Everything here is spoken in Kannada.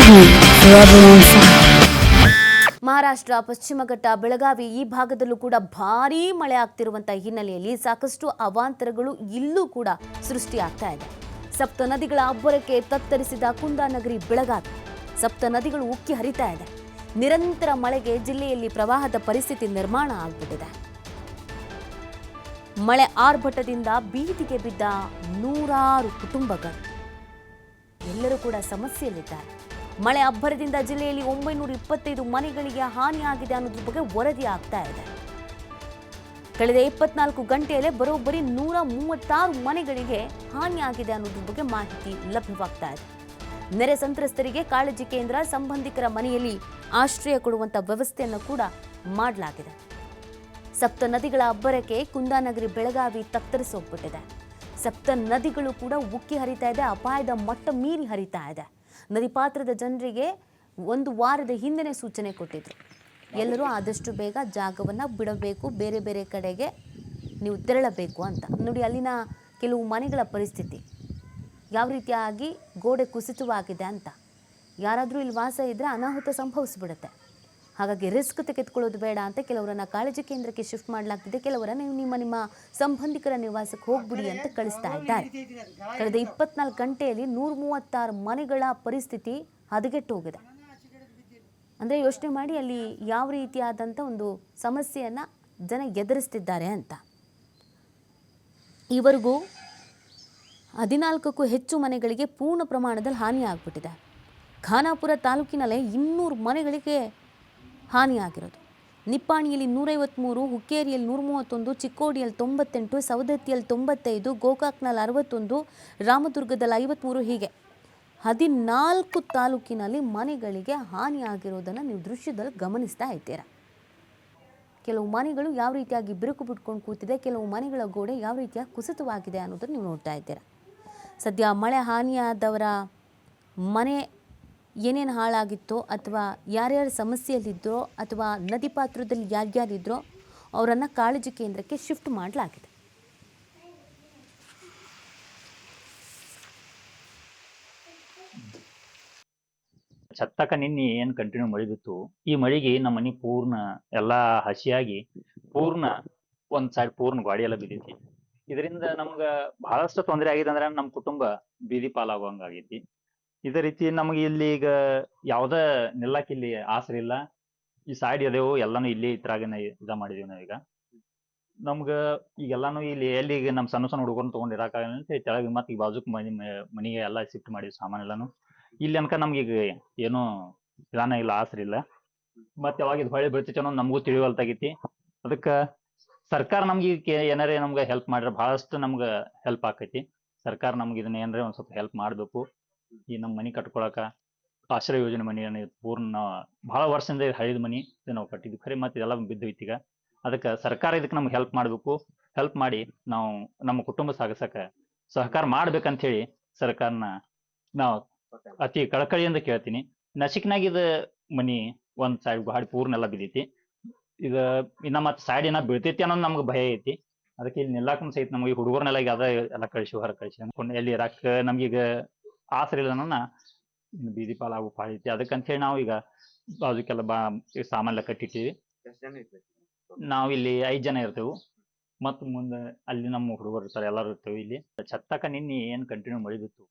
TV, forever on fire. Maharashtra ಪಶ್ಚಿಮ ಘಟ್ಟ ಬೆಳಗಾವಿ ಈ ಭಾಗದಲ್ಲೂ ಕೂಡ ಭಾರೀ ಮಳೆ ಆಗ್ತಿರುವಂತಹ ಹಿನ್ನೆಲೆಯಲ್ಲಿ ಸಾಕಷ್ಟು ಅವಾಂತರಗಳು ಇಲ್ಲೂ ಕೂಡ ಸೃಷ್ಟಿಯಾಗ್ತಾ ಇದೆ. ಸಪ್ತ ನದಿಗಳ ಅಬ್ಬರಕ್ಕೆ ತತ್ತರಿಸಿದ ಕುಂದಾನಗರಿ ಬೆಳಗಾವಿ. ಸಪ್ತ ನದಿಗಳು ಉಕ್ಕಿ ಹರಿತಾ ಇದೆ. ನಿರಂತರ ಮಳೆಗೆ ಜಿಲ್ಲೆಯಲ್ಲಿ ಪ್ರವಾಹದ ಪರಿಸ್ಥಿತಿ ನಿರ್ಮಾಣ ಆಗ್ಬಿಟ್ಟಿದೆ. ಮಳೆ ಆರ್ಭಟದಿಂದ ಬೀದಿಗೆ ಬಿದ್ದ ನೂರಾರು ಕುಟುಂಬಗಳು ಎಲ್ಲರೂ ಕೂಡ ಸಮಸ್ಯೆಯಲ್ಲಿದ್ದಾರೆ. ಮಳೆ ಅಬ್ಬರದಿಂದ ಜಿಲ್ಲೆಯಲ್ಲಿ 925 ಮನೆಗಳಿಗೆ ಹಾನಿಯಾಗಿದೆ ಅನ್ನೋದ್ರ ಬಗ್ಗೆ ವರದಿ ಆಗ್ತಾ ಇದೆ. ಕಳೆದ 24 ಗಂಟೆಯಲ್ಲೇ ಬರೋಬ್ಬರಿ 136 ಮನೆಗಳಿಗೆ ಹಾನಿಯಾಗಿದೆ ಅನ್ನೋದ್ರ ಬಗ್ಗೆ ಮಾಹಿತಿ ಲಭ್ಯವಾಗ್ತಾ ಇದೆ. ನೆರೆ ಸಂತ್ರಸ್ತರಿಗೆ ಕಾಳಜಿ ಕೇಂದ್ರ, ಸಂಬಂಧಿಕರ ಮನೆಯಲ್ಲಿ ಆಶ್ರಯ ಕೊಡುವಂತ ವ್ಯವಸ್ಥೆಯನ್ನು ಕೂಡ ಮಾಡಲಾಗಿದೆ. ಸಪ್ತ ನದಿಗಳ ಅಬ್ಬರಕ್ಕೆ ಕುಂದಾನಗರಿ ಬೆಳಗಾವಿ ತತ್ತರಿಸೋಗ್ಬಿಟ್ಟಿದೆ. ಸಪ್ತ ನದಿಗಳು ಕೂಡ ಉಕ್ಕಿ ಹರಿತಾ ಇದೆ. ಅಪಾಯದ ಮಟ್ಟ ಮೀರಿ ಹರಿತಾ ಇದೆ. ನದಿ ಪಾತ್ರದ ಜನರಿಗೆ ಒಂದು ವಾರದ ಹಿಂದೆ ಸೂಚನೆ ಕೊಟ್ಟಿದ್ರು. ಎಲ್ಲರೂ ಆದಷ್ಟು ಬೇಗ ಜಾಗವನ್ನು ಬಿಡಬೇಕು, ಬೇರೆ ಬೇರೆ ಕಡೆಗೆ ನೀವು ತೆರಳಬೇಕು ಅಂತ. ನೋಡಿ, ಅಲ್ಲಿನ ಕೆಲವು ಮನೆಗಳ ಪರಿಸ್ಥಿತಿ ಯಾವ ರೀತಿಯಾಗಿ ಗೋಡೆ ಕುಸಿತವಾಗಿದೆ ಅಂತ. ಯಾರಾದರೂ ಇಲ್ಲಿ ವಾಸ ಇದ್ದರೆ ಅನಾಹುತ ಸಂಭವಿಸ್ಬಿಡುತ್ತೆ. ಹಾಗಾಗಿ ರಿಸ್ಕ್ ತೆಗೆದುಕೊಳ್ಳೋದು ಬೇಡ ಅಂತ ಕೆಲವರನ್ನ ಕಾಳಜಿ ಕೇಂದ್ರಕ್ಕೆ ಶಿಫ್ಟ್ ಮಾಡಲಾಗ್ತಿದೆ. ಕೆಲವರನ್ನ ನೀವು ನಿಮ್ಮ ಸಂಬಂಧಿಕರ ನಿವಾಸಕ್ಕೆ ಹೋಗ್ಬಿಡಿ ಅಂತ ಕಳಿಸ್ತಾ ಇದ್ದಾರೆ. ಕಳೆದ 24 ಗಂಟೆಯಲ್ಲಿ 136 ಮನೆಗಳ ಪರಿಸ್ಥಿತಿ ಹದಗೆಟ್ಟು ಹೋಗಿದೆ. ಅಂದರೆ ಯೋಚನೆ ಮಾಡಿ ಅಲ್ಲಿ ಯಾವ ರೀತಿಯಾದಂಥ ಒಂದು ಸಮಸ್ಯೆಯನ್ನು ಜನ ಎದುರಿಸ್ತಿದ್ದಾರೆ ಅಂತ. ಈವರೆಗೂ 14ಕ್ಕೂ ಹೆಚ್ಚು ಮನೆಗಳಿಗೆ ಪೂರ್ಣ ಪ್ರಮಾಣದಲ್ಲಿ ಹಾನಿ ಆಗ್ಬಿಟ್ಟಿದೆ. ಖಾನಾಪುರ ತಾಲೂಕಿನಲ್ಲೇ 200 ಮನೆಗಳಿಗೆ ಹಾನಿಯಾಗಿರೋದು. ನಿಪ್ಪಾಣಿಯಲ್ಲಿ 153, ಹುಕ್ಕೇರಿಯಲ್ಲಿ 131, ಚಿಕ್ಕೋಡಿಯಲ್ಲಿ 98, ಸವದತ್ತಿಯಲ್ಲಿ 95, ಗೋಕಾಕ್ನಲ್ಲಿ 61, ರಾಮದುರ್ಗದಲ್ಲಿ 53, ಹೀಗೆ 14 ತಾಲೂಕಿನಲ್ಲಿ ಮನೆಗಳಿಗೆ ಹಾನಿಯಾಗಿರೋದನ್ನು ನೀವು ದೃಶ್ಯದಲ್ಲಿ ಗಮನಿಸ್ತಾ ಇದ್ದೀರಾ. ಕೆಲವು ಮನೆಗಳು ಯಾವ ರೀತಿಯಾಗಿ ಬಿರುಕು ಬಿಟ್ಕೊಂಡು ಕೂತಿದೆ, ಕೆಲವು ಮನೆಗಳ ಗೋಡೆ ಯಾವ ರೀತಿಯಾಗಿ ಕುಸಿತವಾಗಿದೆ ಅನ್ನೋದನ್ನು ನೀವು ನೋಡ್ತಾ ಇದ್ದೀರಾ. ಸದ್ಯ ಮಳೆ ಹಾನಿಯಾದವರ ಮನೆ ಏನೇನು ಹಾಳಾಗಿತ್ತೋ ಅಥವಾ ಯಾರ್ಯಾರು ಸಮಸ್ಯೆಯಲ್ಲಿದ್ದರೋ ಅಥವಾ ನದಿ ಪಾತ್ರದಲ್ಲಿ ಯಾರ್ಯಾರಿದ್ದರೋ ಅವರನ್ನು ಕಾಳಜಿ ಕೇಂದ್ರಕ್ಕೆ ಶಿಫ್ಟ್ ಮಾಡಲಾಗಿದೆ. ಛತ್ತಕ ನಿನ್ನೆ ಏನು ಕಂಟಿನ್ಯೂ ಮಳೆ ಬಿತ್ತು. ಈ ಮಳೆಗೆ ನಮ್ಮ ಮನೆ ಪೂರ್ಣ ಎಲ್ಲಾ ಹಸಿಯಾಗಿ ಪೂರ್ಣ ಒಂದ್ ಸೈಡ್ ಪೂರ್ಣ ಗಾಡಿ ಎಲ್ಲ ಬಿದ್ದೈತಿ. ಇದರಿಂದ ನಮ್ಗ ಬಹಳಷ್ಟು ತೊಂದರೆ ಆಗಿದೆ. ಅಂದ್ರೆ ನಮ್ಮ ಕುಟುಂಬ ಬೀದಿ ಪಾಲಾಗುವಂಗ ಆಗೈತಿ. ಇದೇ ರೀತಿ ನಮಗೆ ಇಲ್ಲಿ ಈಗ ಯಾವ್ದ ನಿಲ್ಲಕ್ ಇಲ್ಲಿ ಆಸರೆ ಇಲ್ಲ. ಈ ಸೈಡ್ ಎದೆವು ಎಲ್ಲಾನು ಇಲ್ಲಿ ಇದ್ರಾಗನ ಇದ ಮಾಡಿದೀವಿ ನಾವೀಗ. ನಮ್ಗ ಈಗೆಲ್ಲಾನು ಇಲ್ಲಿ ಎಲ್ಲಿ ಈಗ ನಮ್ಮ ಸಣ್ಣ ಸಣ್ಣ ಹುಡುಗರನ್ನ ತಗೊಂಡ್ ಇರಾಕಾಗಲ್ಲ ಅಂತ ತೆಳಗ್ ಮತ್ತೆ ಈ ಬಾಜುಕ್ ಮನೆಗೆ ಎಲ್ಲಾ ಶಿಫ್ಟ್ ಮಾಡಿವಿ ಸಾಮಾನ್ ಎಲ್ಲಾನು. ಇಲ್ಲಿ ಅನ್ಕ ನಮ್ಗೆ ಈಗ ಏನು ಇದಾನ ಇಲ್ಲ, ಆಸರೆ ಇಲ್ಲ. ಮತ್ತೆ ಯಾವಾಗ ಇದು ಹೊಳೆ ಬೀಳ್ತೈತಿ ಅನ್ನೋದು ನಮಗೂ ತಿಳಿವಲ್ತಾಗೈತಿ. ಅದಕ್ಕ ಸರ್ಕಾರ ನಮ್ಗೆ ಏನಾರೇ ನಮ್ಗೆ ಹೆಲ್ಪ್ ಮಾಡ್ರೆ ಬಹಳಷ್ಟು ನಮ್ಗ ಹೆಲ್ಪ್ ಆಕೈತಿ. ಸರ್ಕಾರ ನಮ್ಗೆ ಇದನ್ನ ಏನಾರೇ ಒಂದ್ ಸ್ವಲ್ಪ ಹೆಲ್ಪ್ ಮಾಡ್ಬೇಕು. ಈ ನಮ್ಮ ಮನಿ ಕಟ್ಕೊಳಕ ಆಶ್ರಯ ಯೋಜನೆ ಮನಿ ಪೂರ್ಣ ಬಹಳ ವರ್ಷದಿಂದ ಹಳಿದ ಮನಿ ನಾವು ಕಟ್ಟಿದ್ವಿ. ಖರೆ ಮತ್ತೆ ಇದೆಲ್ಲ ಬಿದ್ದೈತಿ ಈಗ. ಅದಕ್ಕೆ ಸರ್ಕಾರ ಇದಕ್ಕೆ ನಮ್ಗೆ ಹೆಲ್ಪ್ ಮಾಡ್ಬೇಕು. ಹೆಲ್ಪ್ ಮಾಡಿ ನಾವು ನಮ್ಮ ಕುಟುಂಬ ಸಾಗಸಕ ಸಹಕಾರ ಮಾಡ್ಬೇಕಂತ ಹೇಳಿ ಸರ್ಕಾರನ ನಾವು ಅತಿ ಕಳಕಳಿಯಿಂದ ಕೇಳ್ತೀನಿ. ನಸಿಕ್ನಾಗ ಇದು ಮನಿ ಒಂದ್ ಸೈಡ್ ಗಾಡಿ ಪೂರ್ಣ ಎಲ್ಲ ಬಿದ್ದೈತಿ. ಈಗ ಇನ್ನ ಮತ್ತೆ ಸೈಡ್ ಏನ ಬೀಳ್ತೈತಿ ಅನ್ನೋದು ನಮ್ಗೆ ಭಯ ಐತಿ. ಅದಕ್ಕೆ ಇಲ್ಲಿ ನಿಲ್ಲಾಕ ಸಹಿತ ನಮ್ಗೆ ಹುಡುಗರ್ನೆಲ್ಲ ಈಗ ಅದ ಎಲ್ಲ ಕಳಿಸಿ ಹೊರ ಕಳಿಸಿ ಎಲ್ಲಿ ಇರಾಕ ನಮ್ಗೀಗ ಆಸರೆ ಇಲ್ಲ ನನ್ನ ಬೀದಿ ಪಾಲಾಗೋ ಪಾಳೈತಿ. ಅದಕ್ಕಂತ ಹೇಳಿ ನಾವು ಈಗ ಅದಕ್ಕೆಲ್ಲ ಸಾಮಾನೆಲ್ಲ ಕಟ್ಟಿಟ್ಟಿವಿ. ನಾವ್ ಇಲ್ಲಿ 5 ಜನ ಇರ್ತೇವೆ. ಮತ್ ಮುಂದೆ ಅಲ್ಲಿ ನಮ್ಮ ಹುಡುಗರು ಇರ್ತಾರೆ, ಎಲ್ಲರೂ ಇರ್ತೇವೆ ಇಲ್ಲಿ. ಛತ್ತಕ ನಿನ್ನೆ ಏನ್ ಕಂಟಿನ್ಯೂ ಮಳೆ ಬಿತ್ತು.